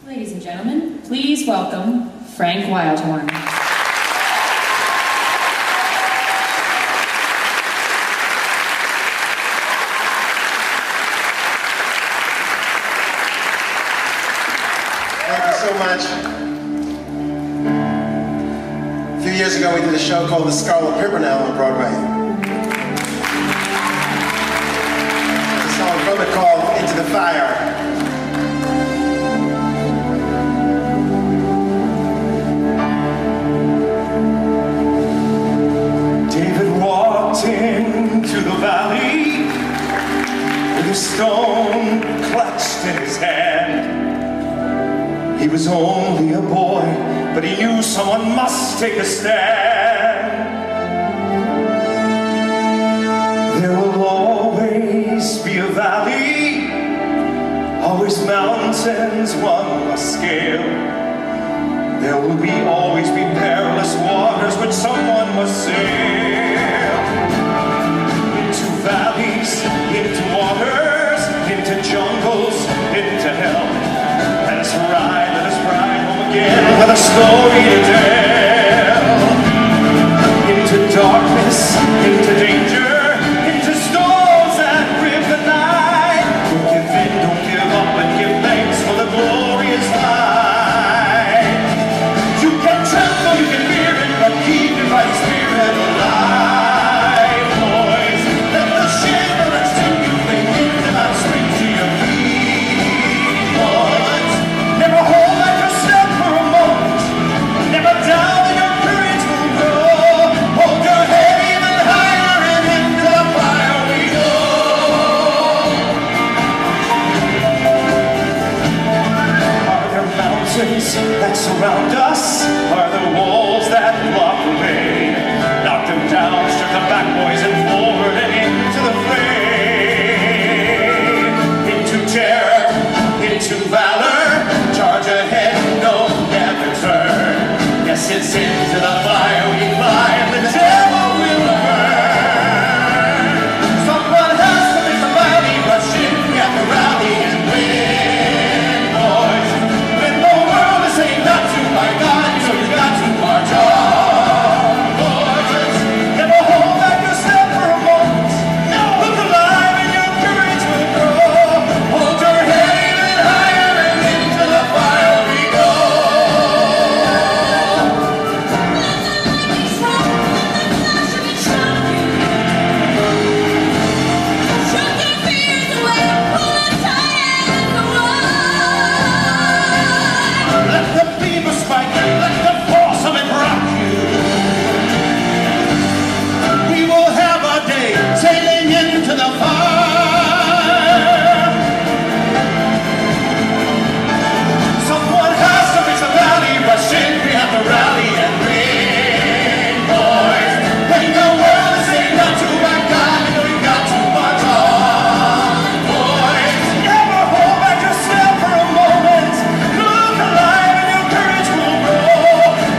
Ladies and gentlemen, please welcome Frank Wildhorn. Thank you so much. A few years ago we did a show called The Scarlet Pimpernel on Broadway. There's a song from it called Into the Fire. Into the valley with a stone clutched in his hand. He was only a boy, but he knew someone must take a stand. There will always be a valley, always mountains one must scale. There will always be perilous waters which someone must sail. Valleys, into waters, into jungles, into hell. Let us ride home again with a story to tell. Into darkness, into danger, into storms that rip the night. Don't give in, don't give up, but give thanks for the glorious light. You can tremble, you can fear it, but keep your right spirit alive. That surround us are the walls that block the way. Knock them down, strip the back boys and forward and into the fray. Into terror, into valor, charge ahead, no never turn. Yes, it's into the fire we fly and the devil will burn. Someone has to be somebody, rush in, we have to rally and win, boys. Not to my God, so you got to march on, boys. Never hold back your step for a moment. No. Look alive and your courage will grow. Hold your head even higher and into the fire we go. Shut your fears away, pull it tight and go on. Let the spike and let the force of it rock you. We will have a day sailing into the fire. Someone has to reach the valley, rush in, we have to rally and win, boys. When the world is saying not to my God, you know you got to march on, boys. Never hold back your step for a moment. Look alive.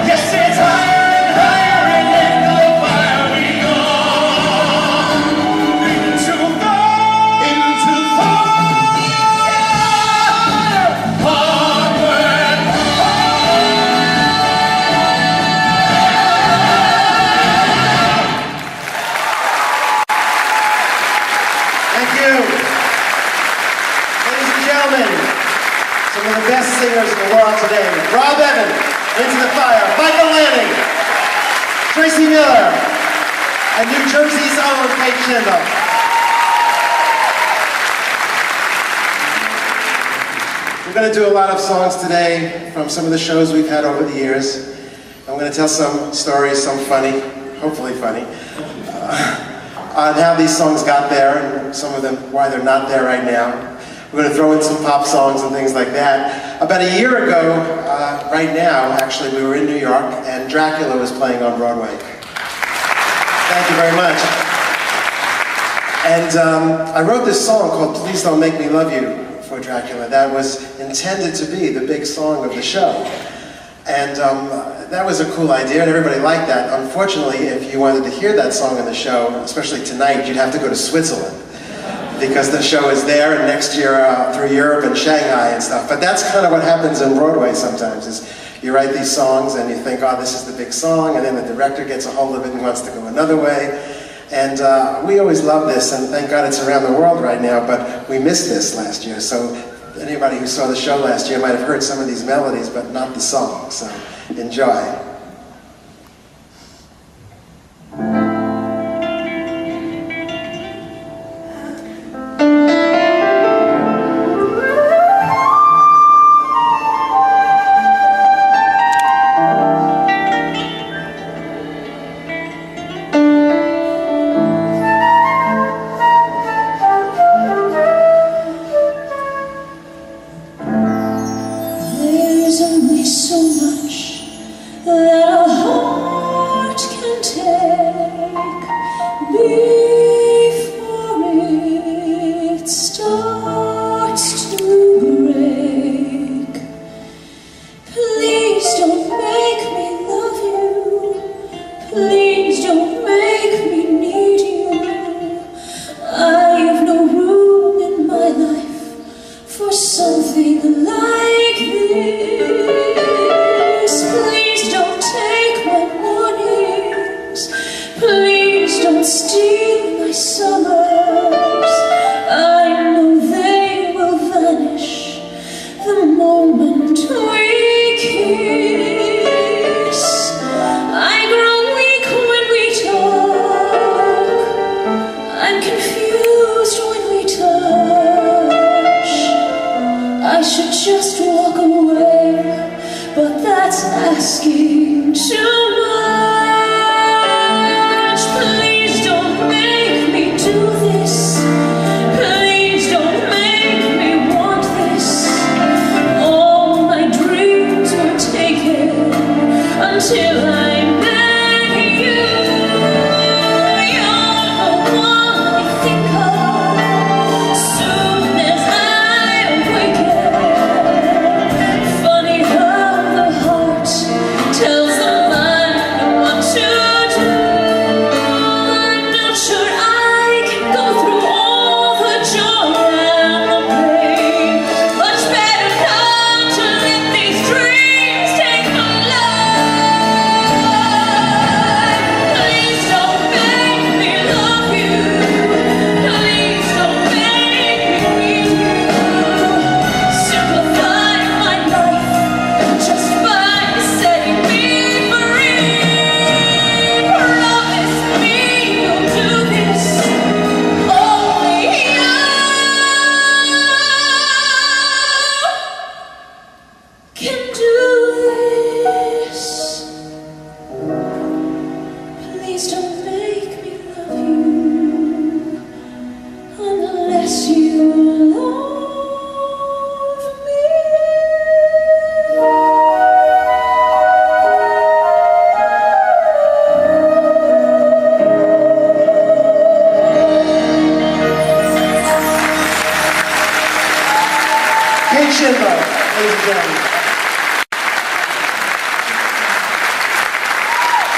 Yes, it's higher and higher and into the fire we go. Into fire, onward, Thank you. Ladies and gentlemen, some of the best singers in the world today. Rob Evan, Into the Fire, Michael Lanning, Tracy Miller, and New Jersey's own Kate Shindle. We're going to do a lot of songs today from some of the shows we've had over the years. I'm going to tell some stories, some funny, hopefully funny, on how these songs got there and some of them why they're not there right now. We're going to throw in some pop songs and things like that. About a year ago, right now, actually, we were in New York and Dracula was playing on Broadway. Thank you very much. And I wrote this song called Please Don't Make Me Love You for Dracula. That was intended to be the big song of the show. And that was a cool idea and everybody liked that. Unfortunately, if you wanted to hear that song in the show, especially tonight, you'd have to go to Switzerland. because the show is there, and next year through Europe and Shanghai and stuff. But that's kind of what happens in Broadway sometimes, is you write these songs and you think, oh, this is the big song, and then the director gets a hold of it and wants to go another way. And we always love this, and thank God it's around the world right now, but we missed this last year. So anybody who saw the show last year might have heard some of these melodies, but not the song, so enjoy.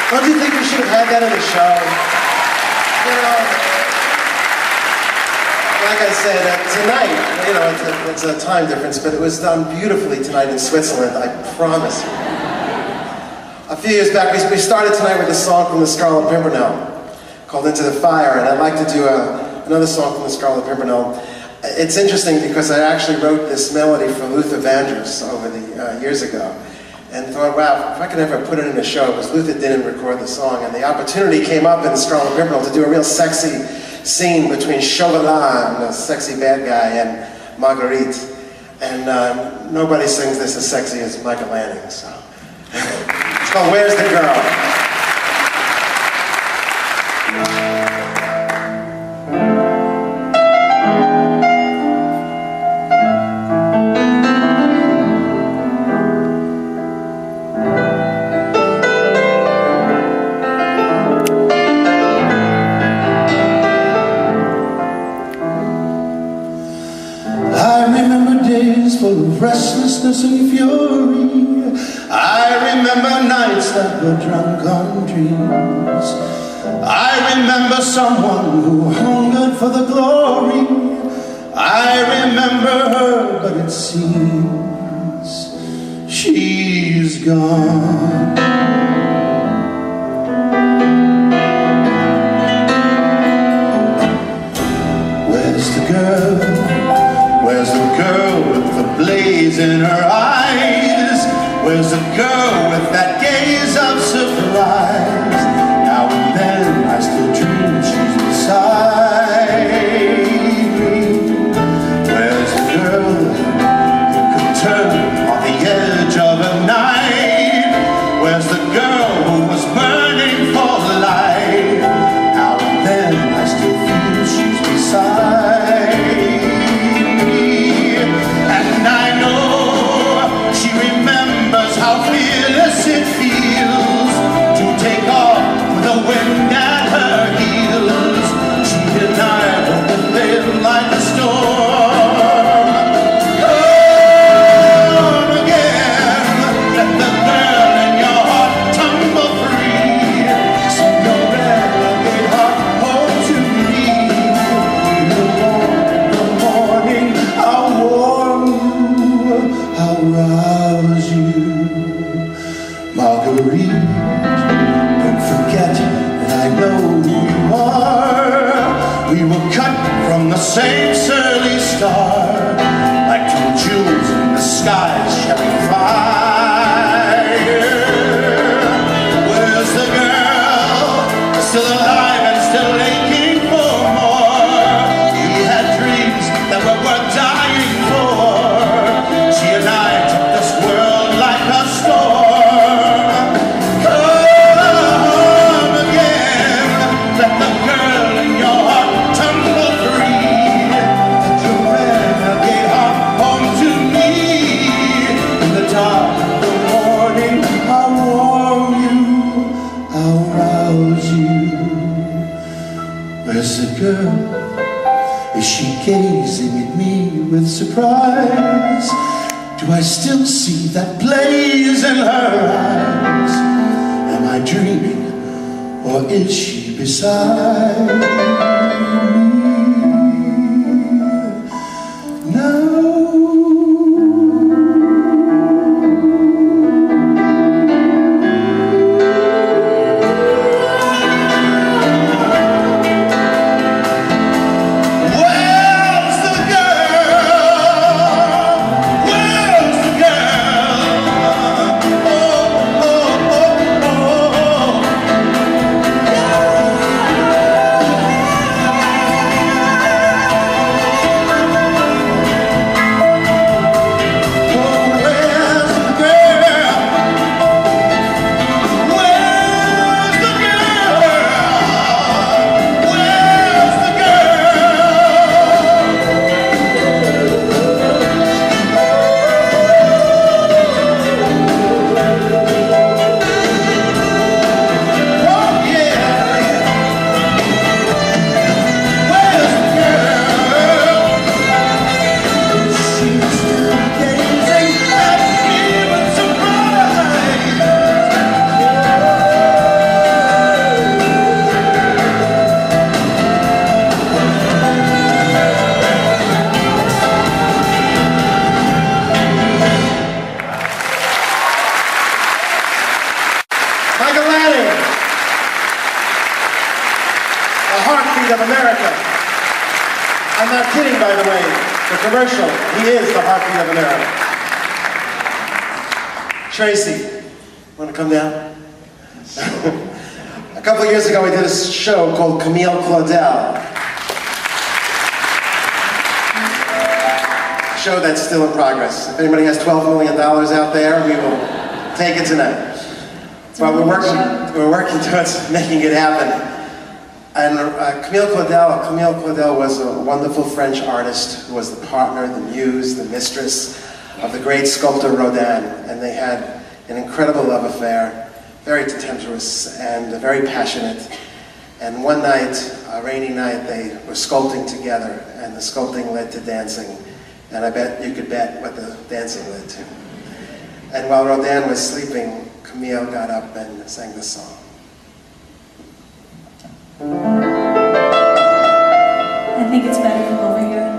Don't you think we should have had that in the show? You know, like I said, tonight, you know, it's a time difference, but it was done beautifully tonight in Switzerland, I promise you. A few years back, we started tonight with a song from the Scarlet Pimpernel called Into the Fire, and I'd like to do another song from the Scarlet Pimpernel. It's interesting because I actually wrote this melody for Luther Vandross over the years ago, and thought, wow, if I could ever put it in a show, because Luther didn't record the song, and the opportunity came up in the Scarlet Pimpernel to do a real sexy scene between Chauvelin, the sexy bad guy, and Marguerite. And nobody sings this as sexy as Michael Lanning, so. It's called Where's the Girl? Full of restlessness and fury. I remember nights that were drunk on dreams. I remember someone who hungered for the glory I remember her, but it seems she's gone. Where's the girl? Where's the girl with the blaze in her eyes? Where's the girl with that gaze of surprise? Now and then I still dream she's beside me. Where's the girl who could turn on the edge of a knife? Where's the girl who was burning for life? Now and then I still feel she's beside me. And I know she remembers how fearless it feels to take off with the wind at her heels. She and I both live like a storm. Come again, let the girl in your heart tumble free. Send your renegade heart home to me. In the morning, I'll warm you, I'll rouse you. Marguerite, don't forget that I know who you are. We were cut from the same surly star, like two jewels in the sky's cherry fire. Where's the girl, still alive and still aching for more? We had dreams that were worth dying for. She and I took this world like a storm. Come again, let the girl in your heart tumble free. Let your renegade heart home to me. In the dark of the morning, I'll warm you, I'll rouse you. Where's the girl? Is she gazing at me with surprise? Do I still see that blaze in her eyes? Am I dreaming, or is she beside me? No. Where's the girl? Where's the girl? Oh, oh, oh, oh, oh. Of America. I'm not kidding, by the way. The commercial, he is the heartbeat of America. Tracy, want to come down? A couple of years ago, we did a show called Camille, Claudell. A show that's still in progress. If anybody has $12 million out there, we will take it tonight. But we're working towards making it happen. And Camille Claudell was a wonderful French artist who was the partner, the muse, the mistress of the great sculptor Rodin. And they had an incredible love affair, very tempestuous and very passionate. And one night, a rainy night, they were sculpting together, and the sculpting led to dancing. And I bet you could bet what the dancing led to. And while Rodin was sleeping, Camille got up and sang this song. I think it's better from over here.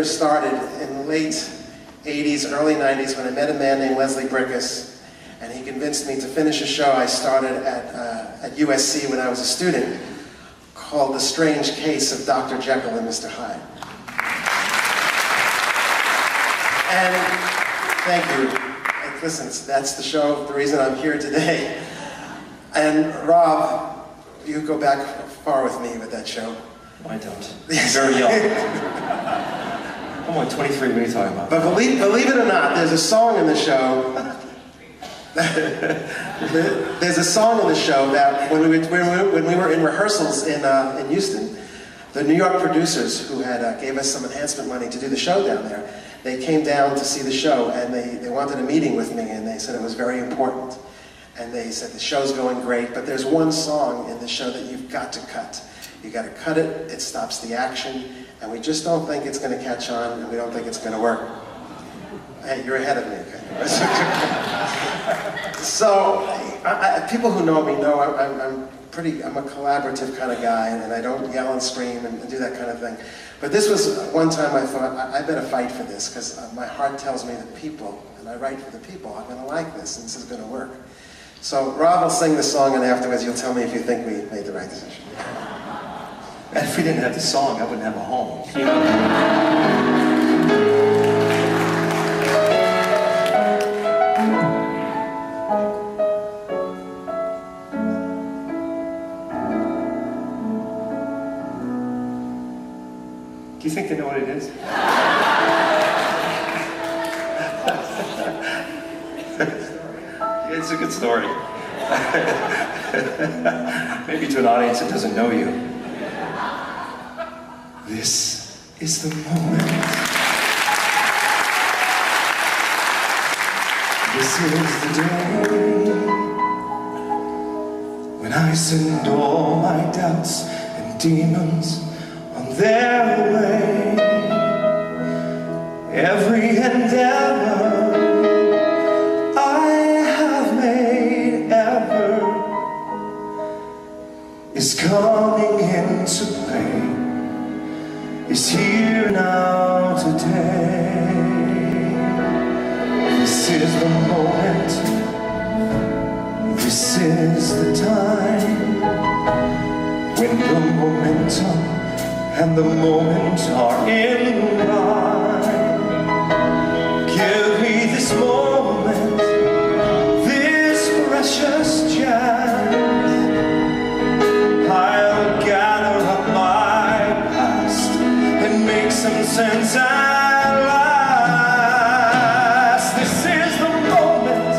Started in the late 80s, early 90s when I met a man named and he convinced me to finish a show I started at USC when I was a student called The Strange Case of Dr. Jekyll and Mr. Hyde. And thank you. Listen, that's the show, the reason I'm here today. And Rob, you go back far with me with that show. I don't. You're very young. I'm like 23, what are you talking about? But believe it or not, there's a song in the show. There's a song in the show that when we were in rehearsals in Houston, the New York producers who had gave us some enhancement money to do the show down there, they came down to see the show and they wanted a meeting with me and they said it was very important. And they said the show's going great, but there's one song in the show that you've got to cut. You got to cut it, it stops the action, and we just don't think it's going to catch on, and we don't think it's going to work. Hey, you're ahead of me, okay? So, people who know me know I'm I'm a collaborative kind of guy, and I don't yell and scream and do that kind of thing. But this was one time I thought, I better fight for this, because my heart tells me that people, and I write for the people, are going to like this, and this is going to work. So Rob will sing the song, and afterwards you'll tell me if you think we made the right decision. And if we didn't have the song, I wouldn't have a home. Do you think they know what it is? It's a good story. Maybe to an audience that doesn't know you. This is the moment. This is the day when I send all my doubts and demons on their way. Every endeavor I have made ever is coming into play, is here now today. This is the moment, this is the time, when the momentum and the moment are in line. Give me this moment, this precious chance. I'll gather up my past and make some sense at last. This is the moment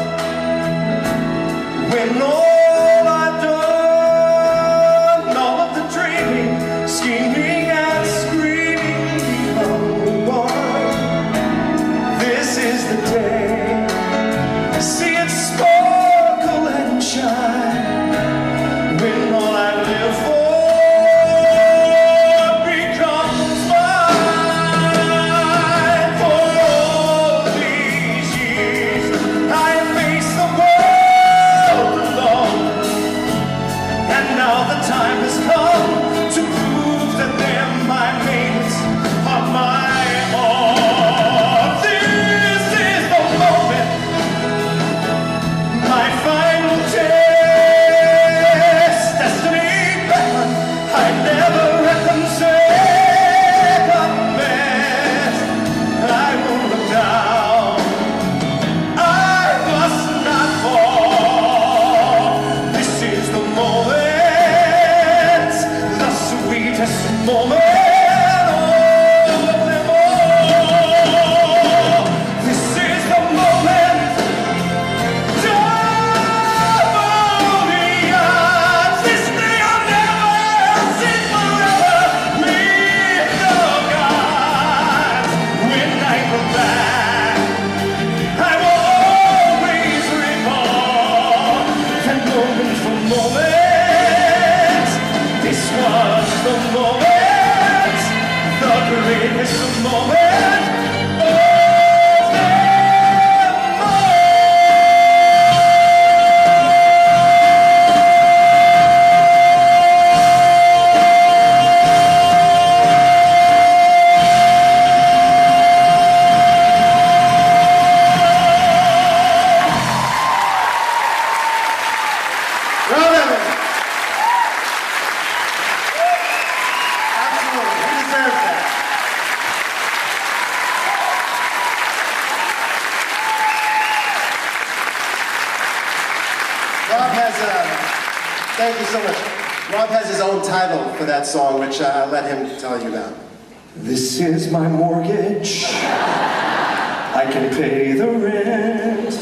when all I've done, all of the dreaming, scheming and screaming become one. This is the day, see it sparkle and shine, when all I live for becomes mine. For all these years I faced the world alone, and now the time has come to prove that they're my mates on my own. This is the moment, my final test. Destiny beckoned, I never reckon second best. I won't look down, I must not fall. This is the moment, the sweetest moment of them all. This is the moment, double the odds. This day I'll never see forever. Leave no gods. When I go back, I will always recall that moment for moment. This was the moment, the greatest moment of them Rob Evans. Absolutely, he deserves that. Rob has thank you so much. Rob has his own title for that song, which I'll let him tell you about. This is my mortgage. I can pay the rent.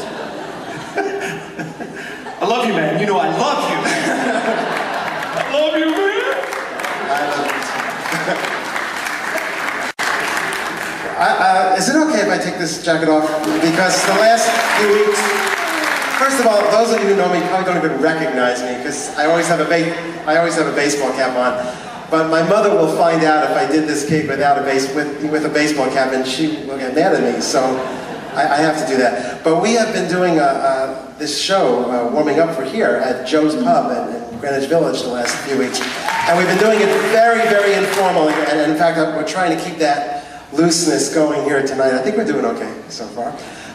I love you, man. You know I love you. I love you, man. I love it. Is it okay if I take this jacket off? Because the last few weeks, first of all, those of you who know me probably don't even recognize me, because I always have a baseball cap on. But my mother will find out if I did this gig with a baseball cap, and she will get mad at me. So I have to do that. But we have been doing this show, warming up for here at Joe's Pub, and Greenwich Village the last few weeks. And we've been doing it very, very informal. And in fact, we're trying to keep that looseness going here tonight. I think we're doing okay so far.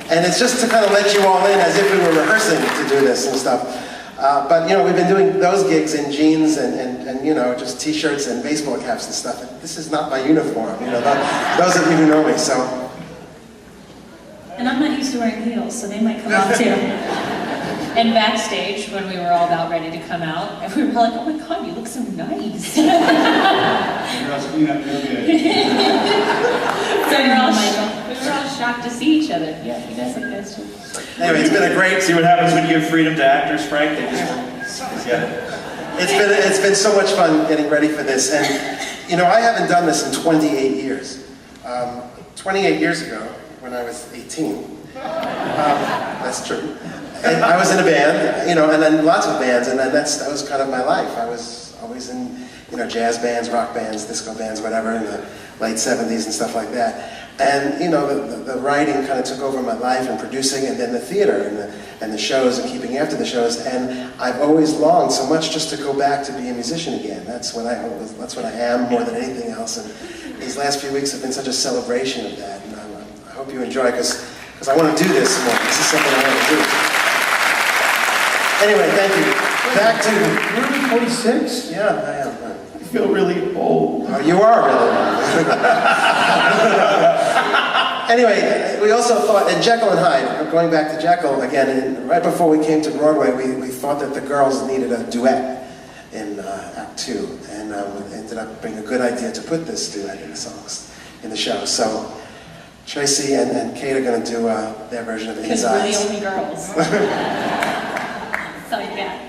And it's just to kind of let you all in as if we were rehearsing to do this and stuff. But, you know, we've been doing those gigs in jeans and you know, just t-shirts and baseball caps and stuff. And this is not my uniform, you know, those of you who know me, so. And I'm not used to wearing heels, so they might come off too. And backstage, when we were all about ready to come out, we were like, oh my God, you look so nice. So we were all shocked to see each other. Yeah, you guys look nice too. Anyway, it's been a great... See what happens when you give freedom to actors, Frank? They just... Yeah. It's been so much fun getting ready for this. And, you know, I haven't done this in 28 years. 28 years ago, when I was 18, that's true. And I was in a band, you know, and then lots of bands, and then that was kind of my life. I was always in, you know, jazz bands, rock bands, disco bands, whatever, in the late 70s and stuff like that. And, you know, the writing kind of took over my life, and producing, and then the theater, and the shows, and keeping after the shows. And I've always longed so much just to go back to be a musician again. That's what I am more than anything else. And these last few weeks have been such a celebration of that. And I hope you enjoy, because I want to do this more. This is something I want to do. Anyway, thank you. Back to... You're only 46? Yeah, I am. You feel really old. Oh, you are really old. Anyway, we also thought, in Jekyll and Hyde, going back to Jekyll again, and right before we came to Broadway, we thought that the girls needed a duet in Act 2, and it ended up being a good idea to put this duet in the songs, in the show. So Tracy and Kate are going to do their version of His Eyes. Because we're the only girls. So yeah.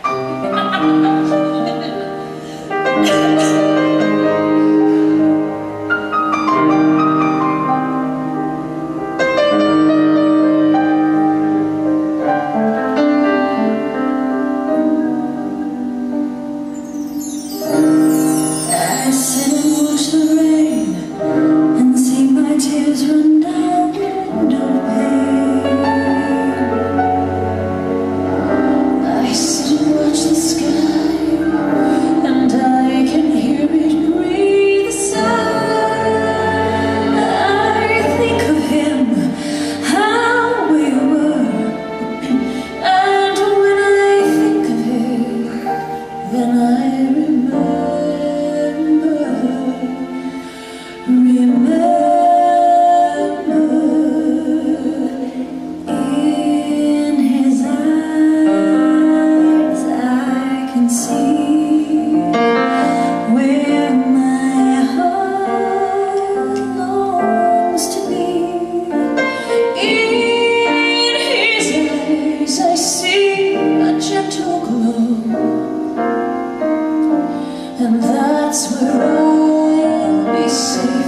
And that's where I'll be safe.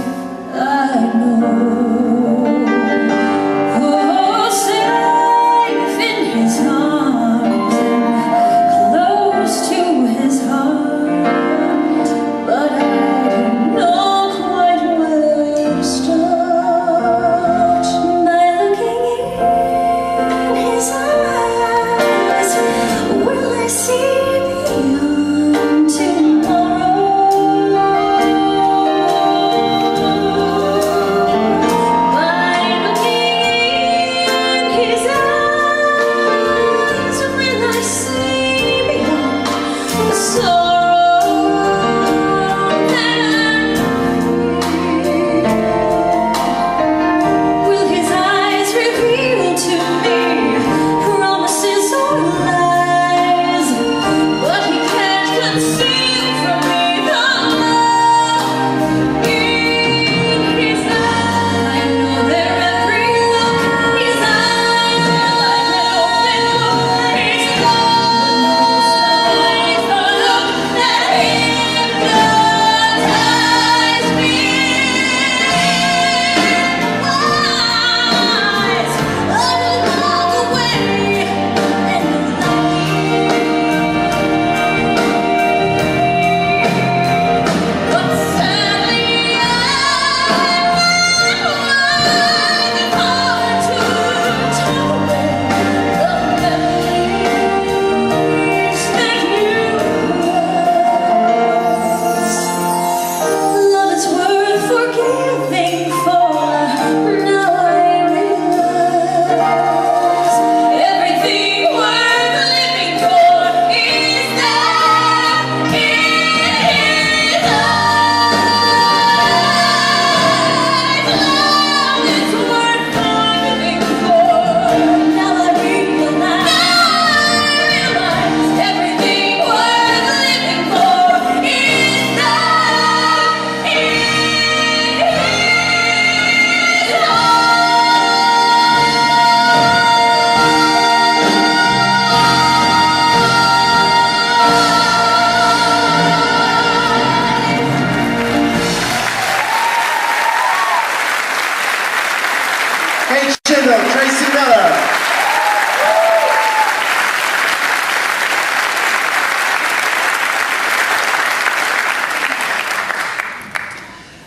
Kate Schindler, Tracy Miller.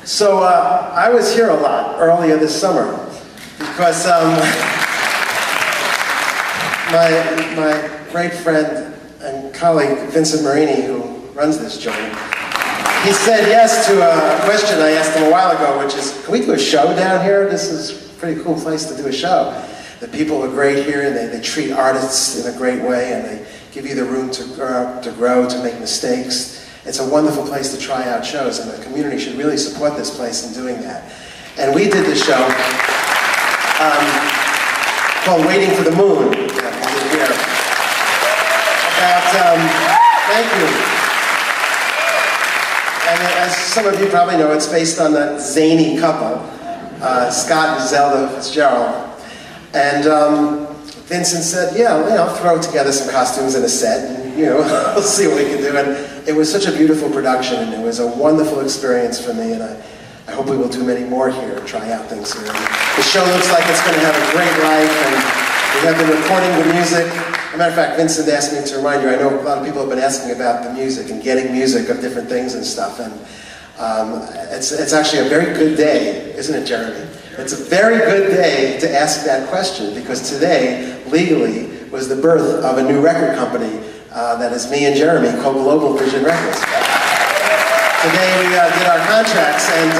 So I was here a lot earlier this summer because my great friend and colleague Vincent Marini, who runs this joint, he said yes to a question I asked him a while ago, which is, can we do a show down here? This is a pretty cool place to do a show. The people are great here, and they treat artists in a great way, and they give you the room to grow, to make mistakes. It's a wonderful place to try out shows, and the community should really support this place in doing that. And we did this show called Waiting for the Moon. Here. Thank you. And as some of you probably know, it's based on that zany couple, Scott and Zelda Fitzgerald. And Vincent said, yeah, throw together some costumes and a set, and we'll see what we can do. And it was such a beautiful production, and it was a wonderful experience for me, and I hope we will do many more here and try out things here. And the show looks like it's going to have a great life, and we have been recording the music. As a matter of fact, Vincent asked me to remind you, I know a lot of people have been asking about the music and getting music of different things and stuff, and it's actually a very good day, isn't it, Jeremy? It's a very good day to ask that question, because today, legally, was the birth of a new record company that is me and Jeremy, called Global Vision Records. Today we did our contracts, and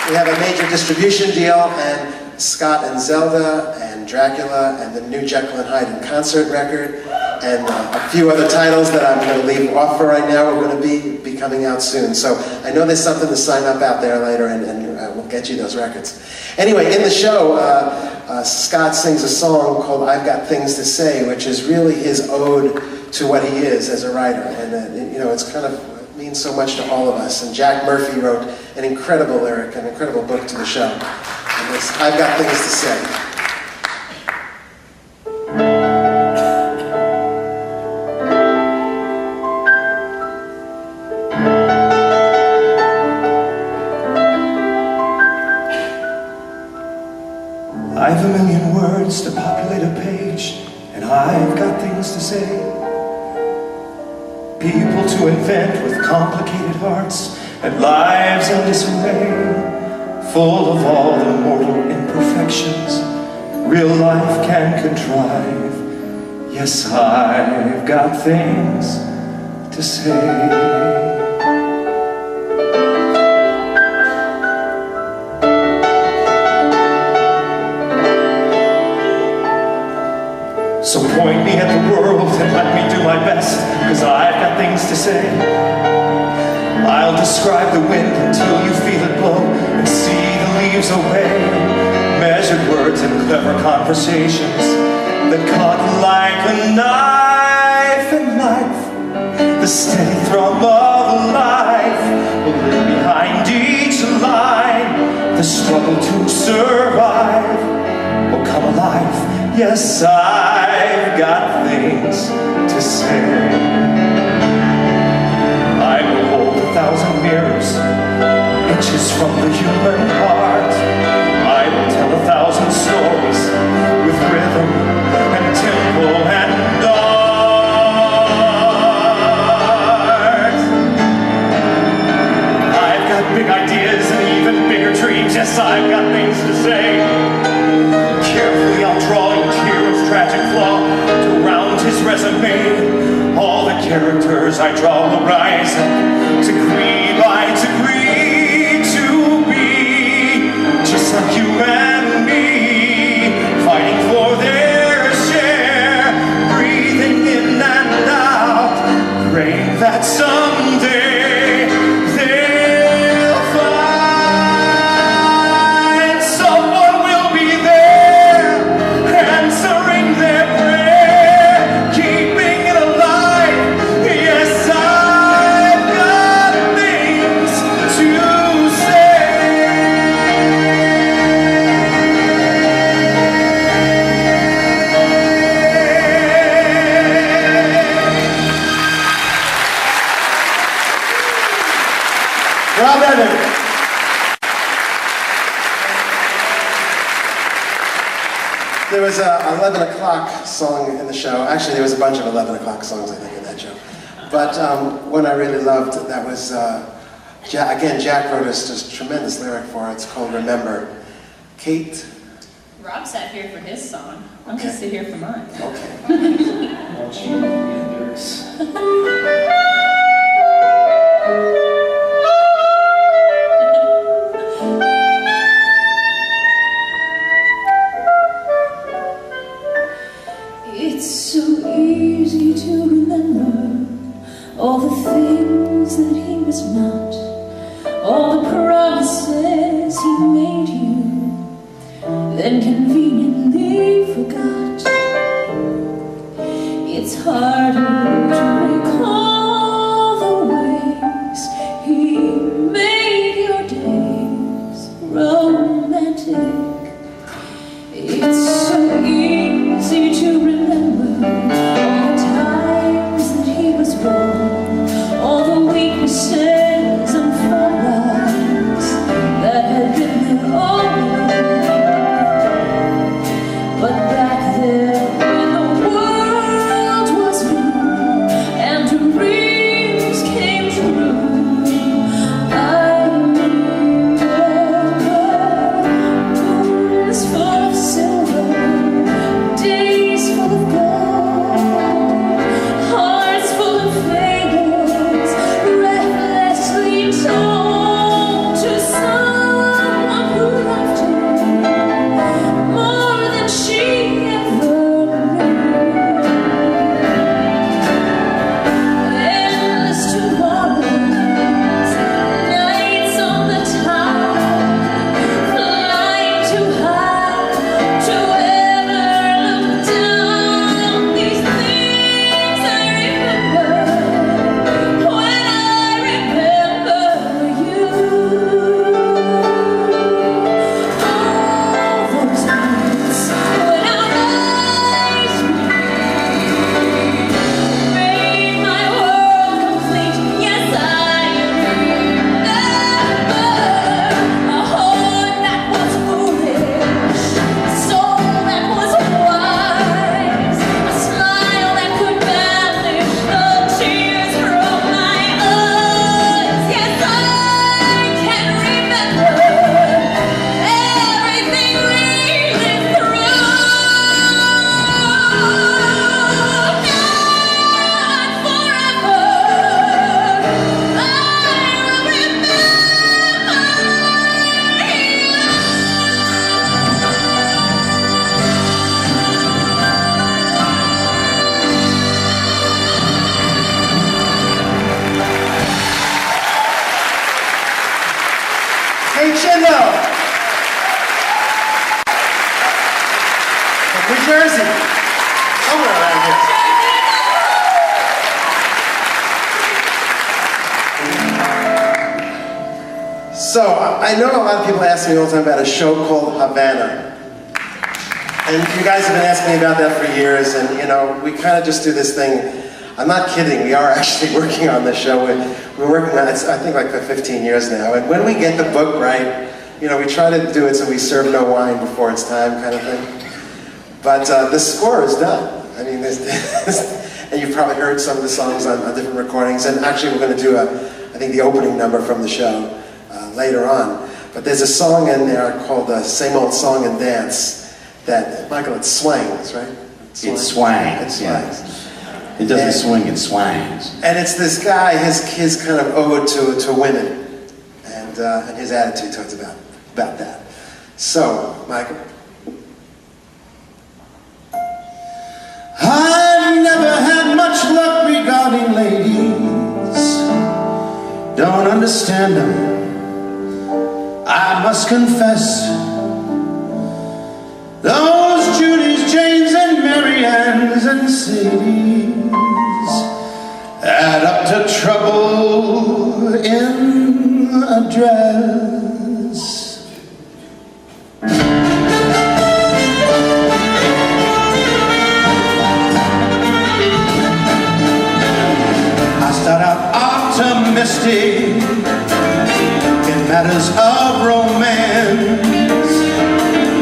we have a major distribution deal, and Scott and Zelda and Dracula and the new Jekyll Hyde in concert record, and a few other titles that I'm going to leave off for right now are going to be coming out soon. So I know there's something to sign up out there later, and we'll get you those records. Anyway, in the show, Scott sings a song called I've Got Things to Say, which is really his ode to what he is as a writer. And it's kind of means so much to all of us. And Jack Murphy wrote an incredible lyric, an incredible book to the show. And this, I've Got Things to Say. I've a million words to populate a page, and I've got things to say. People to invent with complicated hearts and lives in disarray, full of all the mortal imperfections real life can contrive. Yes, I've got things to say. So point me at the world and let me do my best, 'cause I've got things to say. I'll describe the wind until you feel it blow and see the leaves obey. Measured words and clever conversations that cut like a knife in life. The steady thrum of life will live behind each line. The struggle to survive will come alive. Yes, I've got things to say. I will hold 1,000 mirrors, inches from the human heart. I will tell 1,000 stories with rhythm and tempo and art. I've got big ideas and even bigger dreams. Yes, I've got things to say. Carefully I'll draw each hero's tragic flaw to round his resume. All the characters I draw will rise up, degree by degree, to be just like you and me, fighting for their share, breathing in and out, praying that someday things There was a 11 o'clock song in the show. Actually, there was a bunch of 11 o'clock songs, I think, in that show. But one I really loved, that was, Jack wrote us just a tremendous lyric for it. It's called Remember. Kate? Rob sat here for his song. I'm Okay. going to sit here for mine. Okay. Why don't you read the lyrics? It's so easy to remember all the things that he was not, all the promises he made you, then conveniently forgot. It's harder to recall the ways he made your days romantic. It's so easy to remember all the times that he was wrong, all the weaknesses and faults that had been there all along. But back there when the world was new and dreams came true, I remember moons full of silver, days full of gold, hearts full of fables, breathlessly told to someone who loved her more than she ever knew. Endless tomorrows, nights on the town, flying too high to ever look down. These things I remember when I remember you. All those nights when our eyes meet made my world complete. Yes, I remember a heart that was foolish, a soul that was wise, a smile that could banish the tears from my eyes. Yes, I can remember everything we lived through. Now and forever, I will remember Hey, Chindo! From New Jersey. Somewhere around here. So, I know a lot of people ask me all the time about a show called Havana. And you guys have been asking me about that for years, and you know, we kind of just do this thing. I'm not kidding, we are actually working on this show. We're working on it, I think, like for 15 years now. And when we get the book right, you know, we try to do it so we serve no wine before it's time, kind of thing. But the score is done. I mean, and you've probably heard some of the songs on different recordings. And actually, we're going to do, I think, the opening number from the show later on. But there's a song in there called "Same Old Song and Dance" that, Michael, it swangs, right? It swangs. It swangs. Yeah. It doesn't swing, it swangs. And it's this guy, his kind of ode to women, and his attitude towards about that. So, Michael. I've never had much luck regarding ladies. Don't understand them, I must confess. Those Judies, Janes, and Mariannes, and Sadies add up to trouble in a dress. I start out optimistic in matters of romance,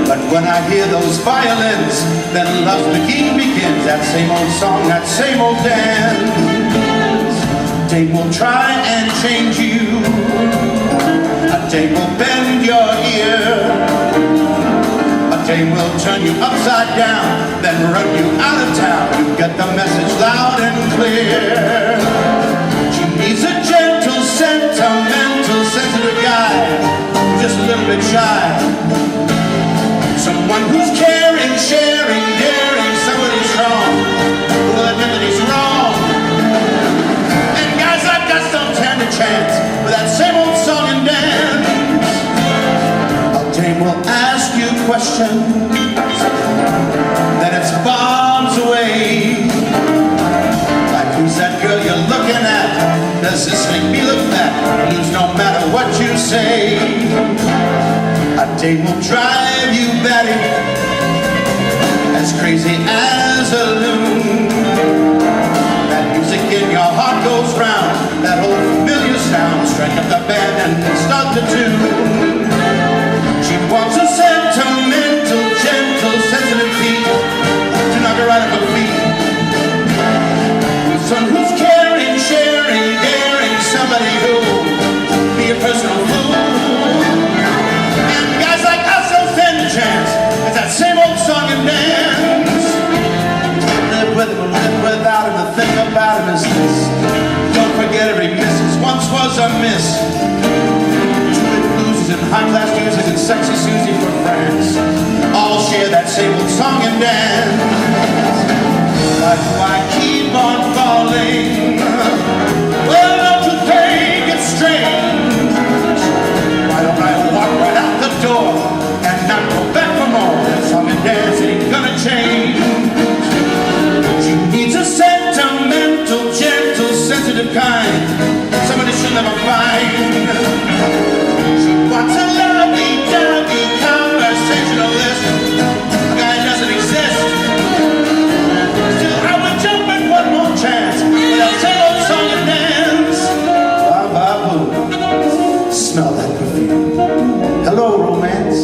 but when I I hear those violins, then love's beginning begins. That same old song, that same old dance. A day will try and change you. A day will bend your ear. A day will turn you upside down, then run you out of town. You get the message loud and clear. She needs a gentle, sentimental, sensitive guy, just a little bit shy. Someone who's caring, sharing, daring, somebody strong, who will admit that he's wrong. And guys like us don't stand a chance with that same old song and dance. A dame will ask you questions, then it's bombs away. Like, who's that girl you're looking at? Does this make me look fat? Lose no matter what you say. A day will drive you batty, as crazy as a loon. That music in your heart goes round, that old familiar sound. Strike up the band and start the tune. She wants a sentimental, gentle, sensitive beat to knock her right off her feet. Someone who's caring, sharing, daring, somebody who'll be a personal fool. And guys like us don't stand a chance. It's that same old song and dance. Live with him or live without him. The thing about him is this: don't forget every missus once was a miss. And high-class music and sexy Susie from France all share that same old song and dance. Why do I keep on falling? Well, don't you think it's strange? Why don't I walk right out the door and not go back for more? That song and dance ain't gonna change. She needs a sentimental, gentle, sensitive kind, somebody she'll never find. What's a lovey-dovey conversationalist? A guy doesn't exist. Still, I would jump at one more chance with that same old song and dance. Ba-ba-boo. Smell that perfume. Hello, romance.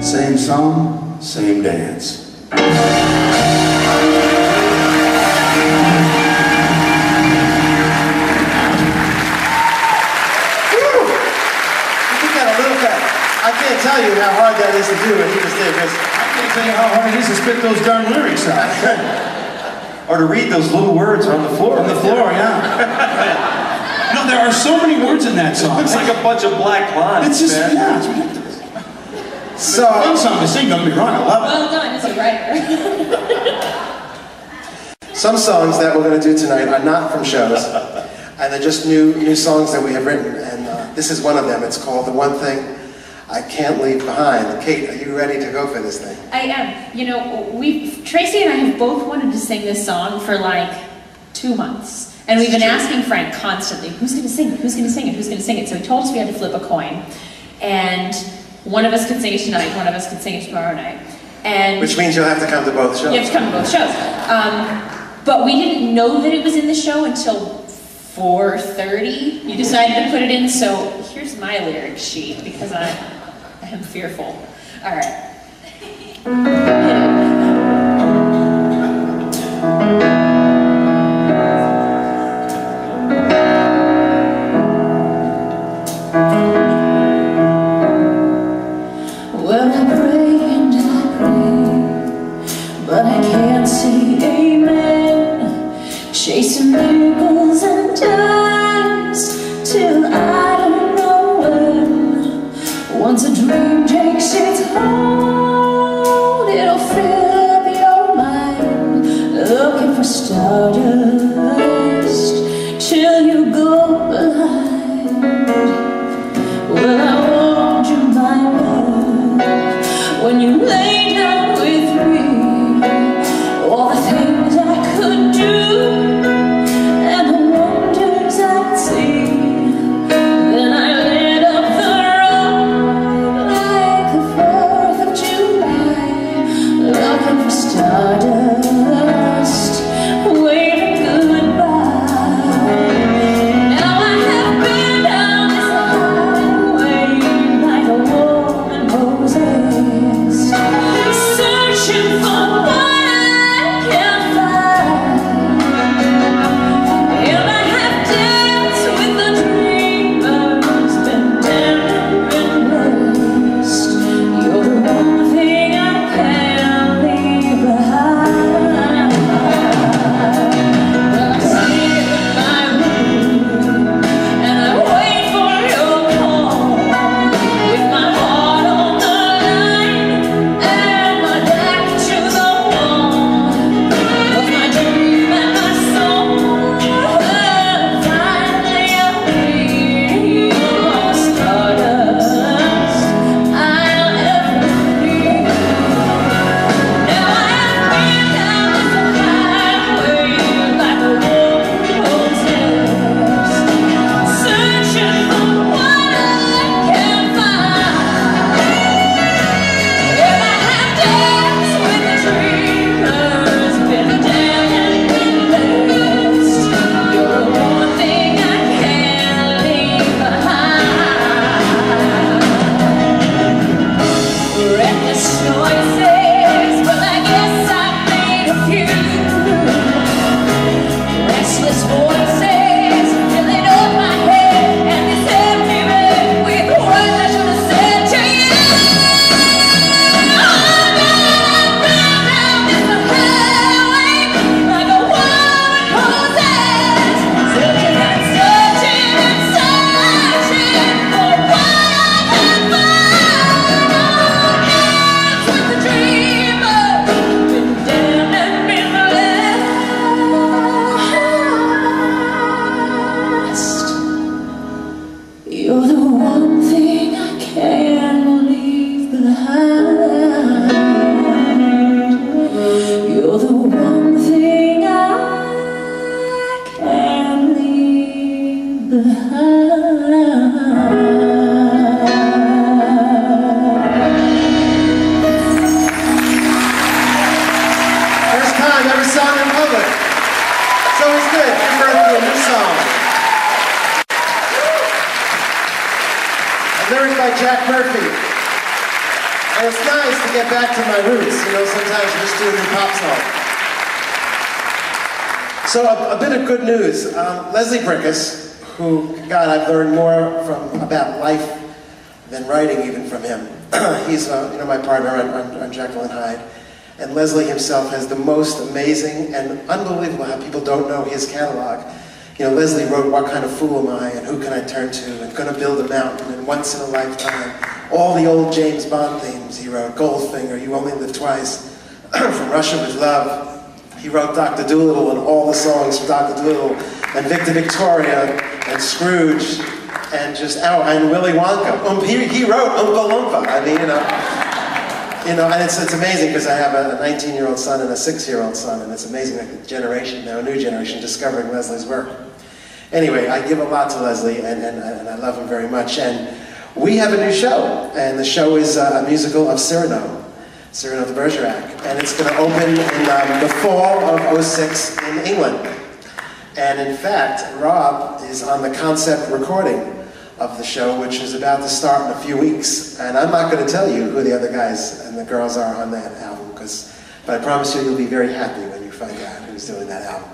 Same song, same dance. I can't tell you how hard that is to do what he just did. I can't tell you how hard it is to spit those darn lyrics out. Or to read those little words on the floor. On the floor, yeah. You know, there are so many words in that song. It's like a bunch of black lines. It's just, man. yeah, it's ridiculous. So, Fun song to sing, don't get me wrong, I love it. Well done as a writer. some songs that we're going to do tonight are not from shows, and they're just new songs that we have written. And this is one of them. It's called "The One Thing I Can't Leave Behind." Kate, are you ready to go for this thing? I am. You know, Tracy and I have both wanted to sing this song for like 2 months. And we've been asking Frank constantly, who's going to sing it? Who's going to sing it? Who's going to sing it? So he told us we had to flip a coin. And one of us could sing it tonight, one of us could sing it tomorrow night. And Which means you'll have to come to both shows. you have to come to both shows. But we didn't know that it was in the show until 4:30. You decided to put it in, so here's my lyric sheet because I am fearful. All right. Well, I pray and I pray, but I can't see amen. Chasing miracles and times till I don't know when. Once a dream takes its hold, it'll fill up your mind, looking for stardust till you go blind. Well, I warned you, my love, when you lay down with me, all the things I could do and the wonders I'd see. Then I lit up the road like the 4th of July, looking for stardust, waving by Jack Murphy. And it's nice to get back to my roots, you know, sometimes you just do a new pop song. So a bit of good news. Leslie Brickus, who, God, I've learned more about life than writing even from him. He's, you know, my partner on Jekyll Hyde. And Leslie himself has the most amazing and unbelievable how people don't know his catalog. You know, Leslie wrote What Kind of Fool Am I? And Who Can I Turn To? And Gonna Build a Mountain and Once in a Lifetime. All the old James Bond themes he wrote. Goldfinger, You Only Live Twice. From Russia With Love. He wrote Dr. Dolittle and all the songs from Dr. Dolittle. And Victor Victoria and Scrooge. And just, and Willy Wonka. He wrote Oompa Loompa. I mean, you know, and it's amazing because I have a 19-year-old son and a 6-year-old son, and it's amazing like the generation now, a new generation, discovering Leslie's work. Anyway, I give a lot to Leslie, and I love him very much. And we have a new show, and the show is a musical of Cyrano de Bergerac, and it's going to open in the fall of '06 in England. And in fact, Rob is on the concept recording of the show, which is about to start in a few weeks. And I'm not going to tell you who the other guys and the girls are on that album, but I promise you'll be very happy when you find out who's doing that album.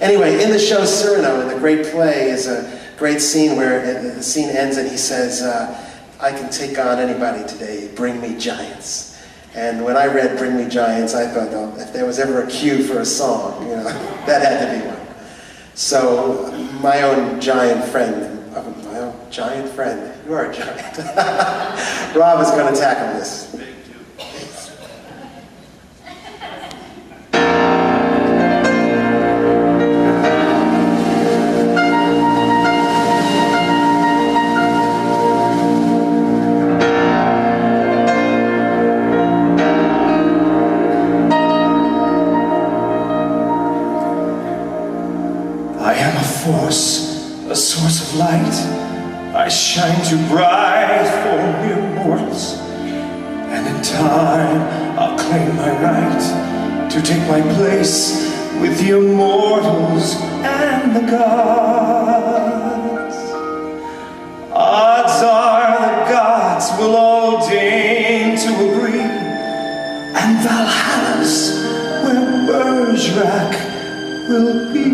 Anyway, in the show Cyrano, in the great play, is a great scene where the scene ends and he says, I can take on anybody today, bring me giants. And when I read Bring Me Giants, I thought, oh, if there was ever a cue for a song, you know, that had to be one. So my own giant friend, you are a giant. Rob is going to tackle this. I am a force, a source of light. I shine too bright for mere mortals, and in time I'll claim my right to take my place with the immortals and the gods. Odds are the gods will all deign to agree, and Valhalla's where Bergerac will be.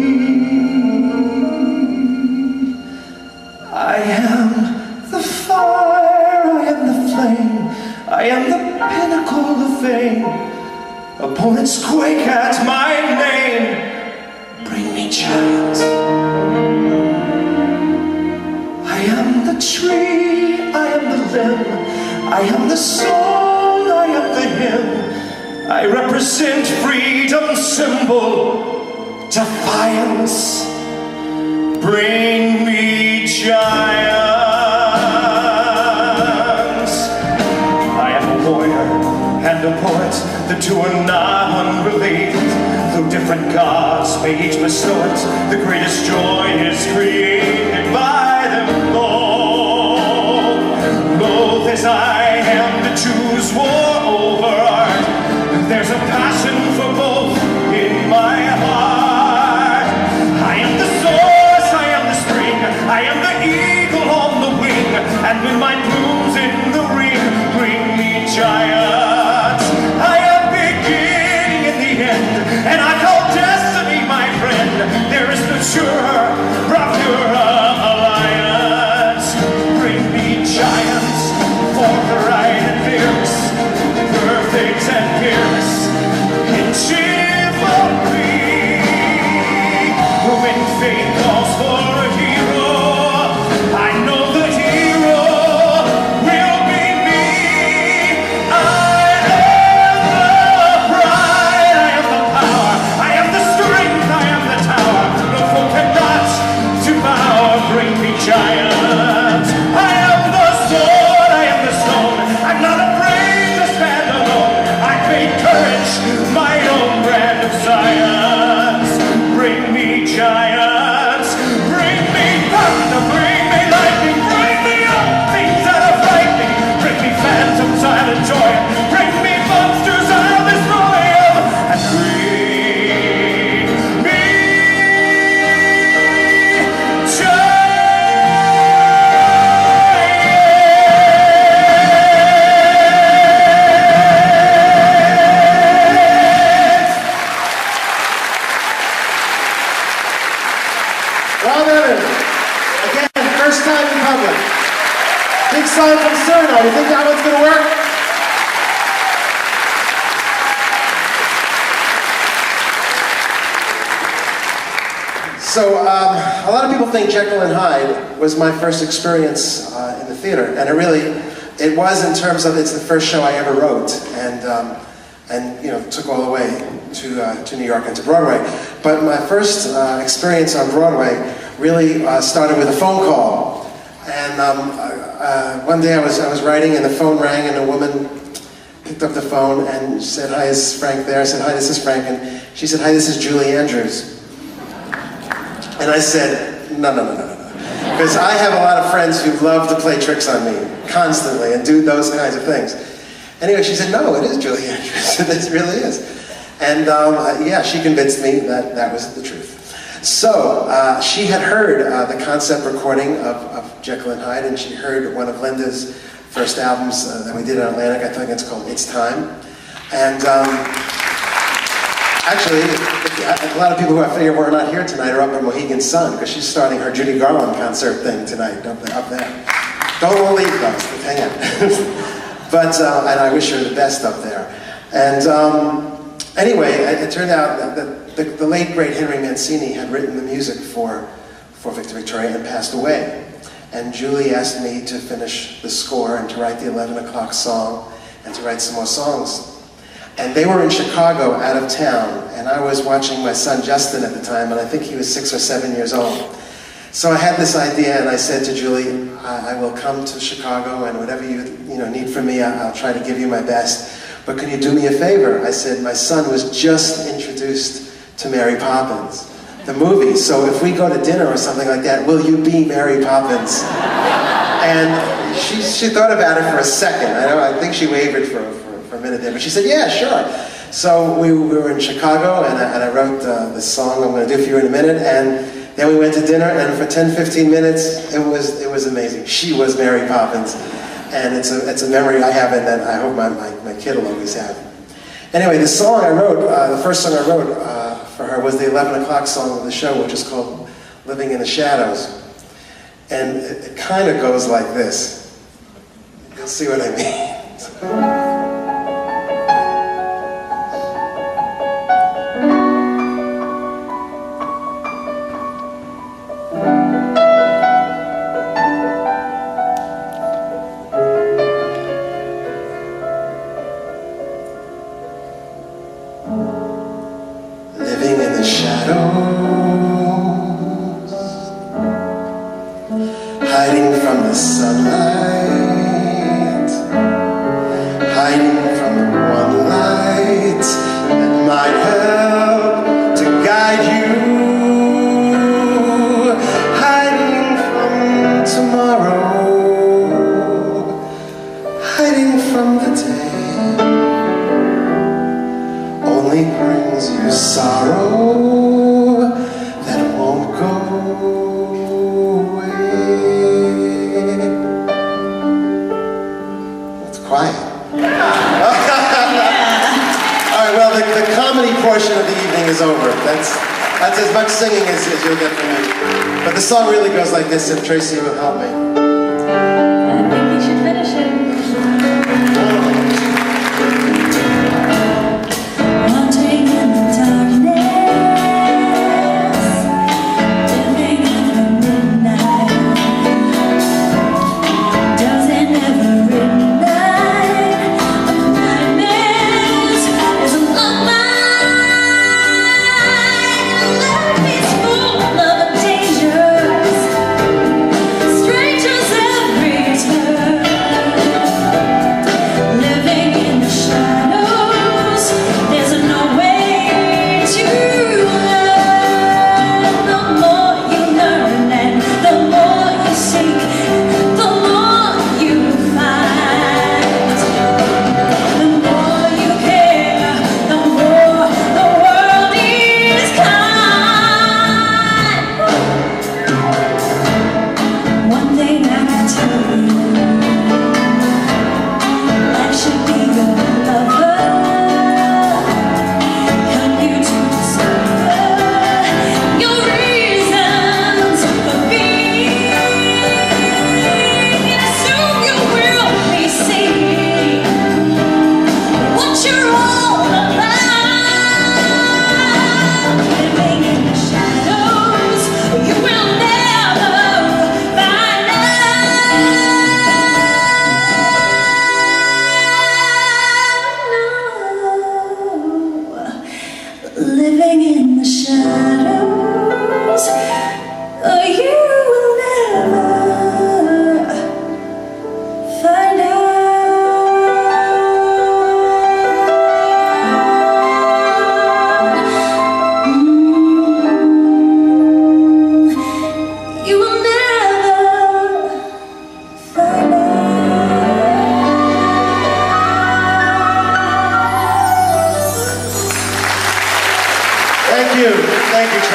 I am the fire, I am the flame, I am the pinnacle of fame. Opponents quake at my name. Bring me giants. I am the tree, I am the limb, I am the song, I am the hymn. I represent freedom's symbol, defiance. Bring me giants. I am a warrior and a poet, the two are not unrelated. Though different gods may each bestow it, the greatest joy is created by them all. Loath as I am to choose war over art, there's a passion for both in my heart. I am the source, I am the spring, I am the eagle on the wing, and with my plumes in the ring, bring me giants. I am beginning in the end, and I call destiny my friend. There is no surer, purer alliance. Bring me giants, forthright and fierce, perfect and fearless in chivalry. When fate calls for a hero, I know the hero will be me. I am the pride, I am the power, I am the strength, I am the tower. No foe cannot devour. Bring me giants. I am the sword, I am the stone. I'm not afraid to stand alone. I fade You think that one's gonna work? So, a lot of people think Jekyll and Hyde was my first experience in the theater, and it was in terms of it's the first show I ever wrote, and you know, took all the way to New York and to Broadway. But my first experience on Broadway really started with a phone call. And one day I was writing and the phone rang and a woman picked up the phone and said, "Hi, is Frank there?" I said, "Hi, this is Frank." And she said, "Hi, this is Julie Andrews." And I said, no. Because I have a lot of friends who love to play tricks on me constantly and do those kinds of things. Anyway, she said, "No, it is Julie Andrews." It really is. And yeah, she convinced me that that was the truth. So she had heard the concept recording of Jekyll and Hyde, and she heard one of Linda's first albums that we did in Atlantic. I think it's called It's Time. And actually, a lot of people who I figure were not here tonight are up at Mohegan Sun, because she's starting her Judy Garland concert thing tonight up there. Don't all leave, guys, but hang out. But, and I wish her the best up there. And anyway, it turned out that the late, great Henry Mancini had written the music for Victor Victoria and passed away. And Julie asked me to finish the score and to write the 11 o'clock song and to write some more songs. And they were in Chicago, out of town, and I was watching my son Justin at the time, and I think he was 6 or 7 years old. So I had this idea, and I said to Julie, I will come to Chicago, and whatever you need from me, I'll try to give you my best. But can you do me a favor? I said, my son was just introduced to Mary Poppins, the movie. So if we go to dinner or something like that, will you be Mary Poppins? And she thought about it for a second. I think she wavered for a minute there, but she said, yeah, sure. So we were in Chicago, and I wrote this song I'm going to do for you in a minute, and then we went to dinner, and for 10-15 minutes, it was amazing. She was Mary Poppins, and it's a memory I have, and that I hope my kid will always have. Anyway, the song I wrote, the first song I wrote for her was the 11 o'clock song of the show, which is called Living in the Shadows. And it kind of goes like this. You'll see what I mean. The song really goes like this, if Tracy will help me. I think we should finish it. Wandering in the darkness, living in the midnight, doesn't every night of nightmares is a long night. Life is full of danger. Strangers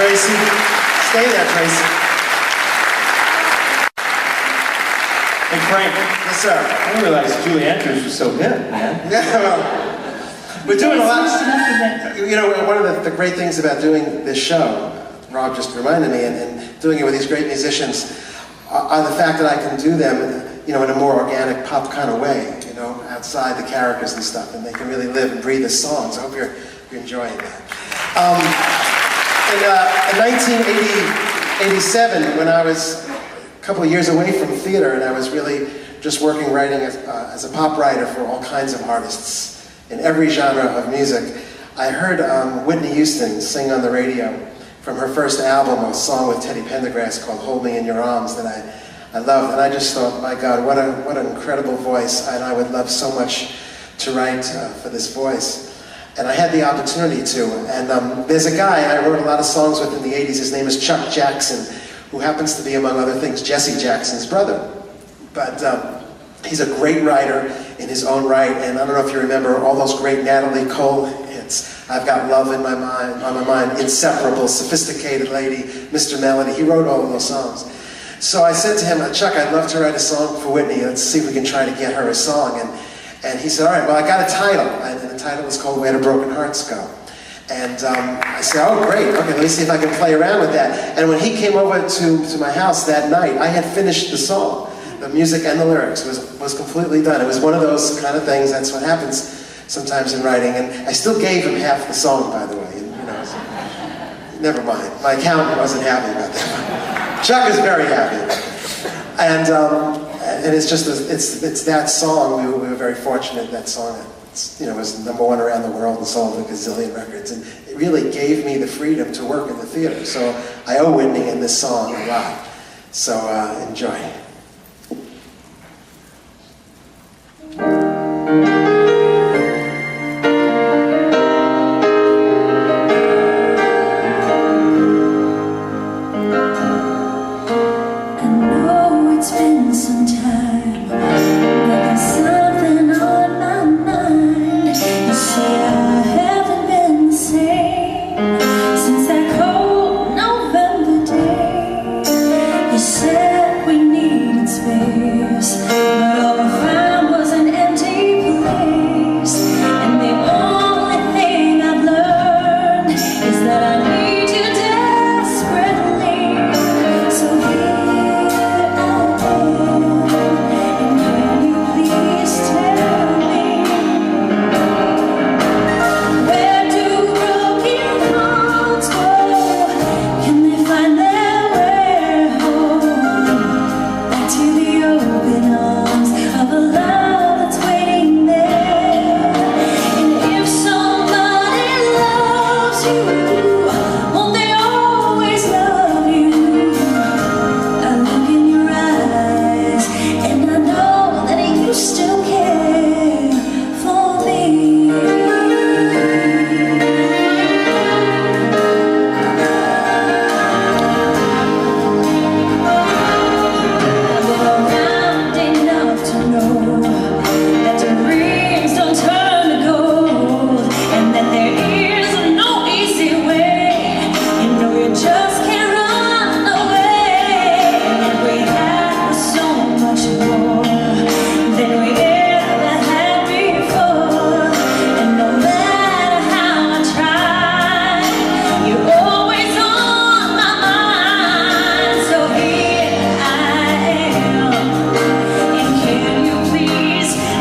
Tracy. Stay there, Tracy. Hey, Frank. Yes, sir. I didn't realize Julie Andrews was so hip, man. Yeah, well, we're doing a lot. You know, one of the great things about doing this show, Rob just reminded me, and doing it with these great musicians, are the fact that I can do them, you know, in a more organic pop kind of way, you know, outside the characters and stuff, and they can really live and breathe the songs. I hope you're enjoying that. In 1987, when I was a couple of years away from theater, and I was really just writing as a pop writer for all kinds of artists in every genre of music, I heard Whitney Houston sing on the radio from her first album, a song with Teddy Pendergrass called Hold Me in Your Arms that I loved. And I just thought, my God, what an incredible voice. And I would love so much to write for this voice. And I had the opportunity to. And there's a guy I wrote a lot of songs with in the 80s. His name is Chuck Jackson, who happens to be, among other things, Jesse Jackson's brother. But he's a great writer in his own right. And I don't know if you remember all those great Natalie Cole hits. I've Got Love in My Mind, on my mind, Inseparable, Sophisticated Lady, Mr. Melody. He wrote all of those songs. So I said to him, Chuck, I'd love to write a song for Whitney. Let's see if we can try to get her a song. And he said, all right, well, I got a title. And the title was called Where Do Broken Hearts Go? And I said, oh, great. Okay, let me see if I can play around with that. And when he came over to my house that night, I had finished the song. The music and the lyrics was completely done. It was one of those kind of things. That's what happens sometimes in writing, and I still gave him half the song, by the way. And, you know, so, never mind. My accountant wasn't happy about that. Chuck is very happy, and it's just it's that song. We were very fortunate. That song, you know, was #1 around the world and sold a gazillion records, and it really gave me the freedom to work in the theater. So I owe Whitney in this song a lot. So enjoy.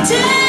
Tell